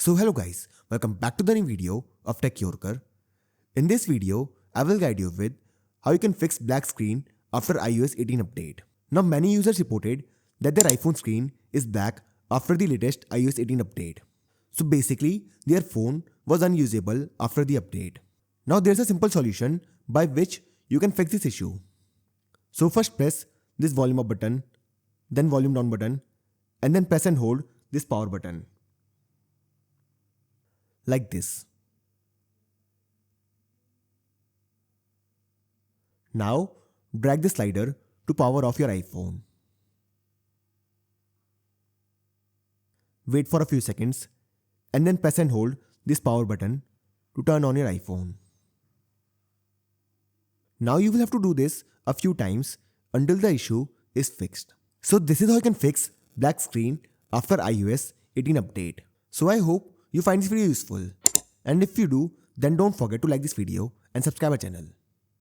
So hello guys, welcome back to the new video of Tech Yorker. In this video, I will guide you with how you can fix black screen after iOS 18 update. Now many users reported that their iPhone screen is black after the latest iOS 18 update. So basically, their phone was unusable after the update. Now there's a simple solution by which you can fix this issue. So first press this volume up button, then volume down button, and then press and hold this power button. Like this. Now drag the slider to power off your iPhone. Wait for a few seconds and then press and hold this power button to turn on your iPhone. Now you will have to do this a few times until the issue is fixed. So this is how you can fix black screen after iOS 18 update. So I hope you find this video useful. And if you do, then don't forget to like this video and subscribe our channel.